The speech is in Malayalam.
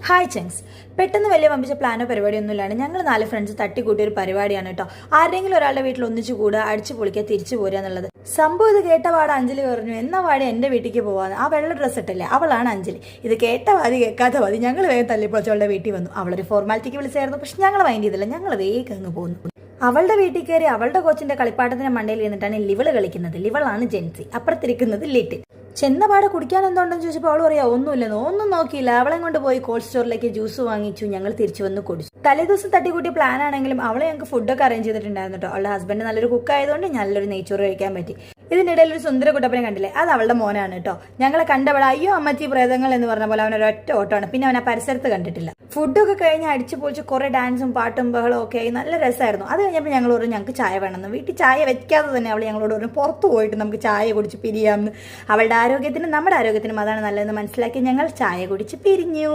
ഹായ് ചെങ്സ്. പെട്ടെന്ന് വലിയ വമ്പിച്ച പ്ലാനോ പരിപാടിയൊന്നുമില്ലാണ് ഞങ്ങൾ 4 ഫ്രണ്ട്സ് തട്ടിക്കൂട്ടിയ ഒരു പരിപാടിയാണ് കേട്ടോ. ആരെങ്കിലും ഒരാളുടെ വീട്ടിൽ ഒന്നിച്ചു കൂടുക, അടിച്ചു പൊളിക്കുക, തിരിച്ചു പോരുക എന്നുള്ളത്. സംഭവം ഇത് കേട്ട പാടെ അഞ്ജലി പറഞ്ഞു, എന്നാ പാടെ എൻ്റെ വീട്ടിലേക്ക് പോവാന്ന്. ആ വെള്ള ഡ്രസ്സ് ഇട്ടല്ലേ, അവളാണ് അഞ്ജലി. ഇത് കേട്ട പാതി കേൾക്കാത്ത പാതി ഞങ്ങൾ വേഗം തല്ലിപ്പൊളിച്ചവളുടെ വീട്ടിൽ വന്നു. അവളൊരു ഫോർമാലിറ്റിക്ക് വിളിച്ചായിരുന്നു, പക്ഷെ ഞങ്ങൾ മൈൻഡ് ചെയ്തില്ല. ഞങ്ങൾ വേഗം അങ്ങ് പോന്നു. അവളുടെ വീട്ടിൽ കയറി അവളുടെ കോച്ചിന്റെ കളിപ്പാട്ടത്തിന്റെ മണ്ടയിൽ ഇരുന്നിട്ടാണ് ലിവള് കളിക്കുന്നത്. ലിവളാണ് ജെൻസി, അപ്പുറത്തിരിക്കുന്നത് ലിറ്റിൽ. ചെന്നപാടെ കുടിക്കാൻ എന്തുണ്ടെന്ന് ചോദിച്ചപ്പോൾ അവൾ പറയാം ഒന്നുമില്ലെന്ന്. ഒന്നും നോക്കിയില്ല, അവളെ കൊണ്ട് പോയി കോൾഡ് സ്റ്റോറിലേക്ക് ജ്യൂസ് വാങ്ങിച്ചു. ഞങ്ങൾ തിരിച്ചു വന്ന് കുടിച്ചു. തലേദിവസം തട്ടിക്കൂട്ടിയ പ്ലാൻ ആണെങ്കിലും അവളെ ഞങ്ങൾക്ക് ഫുഡൊക്കെ അറേഞ്ച് ചെയ്തിട്ടുണ്ടായിരുന്നു കേട്ടോ. അവളുടെ ഹസ്ബൻഡ് നല്ലൊരു കുക്ക് ആയതുകൊണ്ട് നല്ലൊരു നെയ്ച്ചോറ് കഴിക്കാൻ പറ്റി. ഇതിനിടയിൽ ഒരു സുന്ദര കുട്ടപ്പനെ കണ്ടില്ലേ, അത് അവളുടെ മോനാണ് കേട്ടോ. ഞങ്ങളെ കണ്ടവിടെ അയ്യോ അമ്മച്ചി പ്രേതങ്ങൾ എന്ന് പറഞ്ഞ പോലെ അവൻ ഒരൊറ്റ ഓട്ടമാണ്. പിന്നെ അവൻ ആ പരിസരത്ത് കണ്ടിട്ടില്ല. ഫുഡൊക്കെ കഴിഞ്ഞ് അടിച്ചു പൊളിച്ച് കുറെ ഡാൻസും പാട്ടും ബഹളവും ഒക്കെ ആയി നല്ല രസമായിരുന്നു. അത് കഴിഞ്ഞപ്പോൾ ഞങ്ങൾ പറഞ്ഞു ഞങ്ങൾക്ക് ചായ വേണമെന്ന്. വീട്ടിൽ ചായ വെക്കാതെ തന്നെ അവൾ ഞങ്ങളോട് പറഞ്ഞു പുറത്ത് പോയിട്ട് നമുക്ക് ചായ കുടിച്ച് പിരിയാമെന്ന്. അവളുടെ ആരോഗ്യത്തിനും നമ്മുടെ ആരോഗ്യത്തിനും അതാണ് നല്ലതെന്ന് മനസ്സിലാക്കി ഞങ്ങൾ ചായ കുടിച്ച് പിരിഞ്ഞു.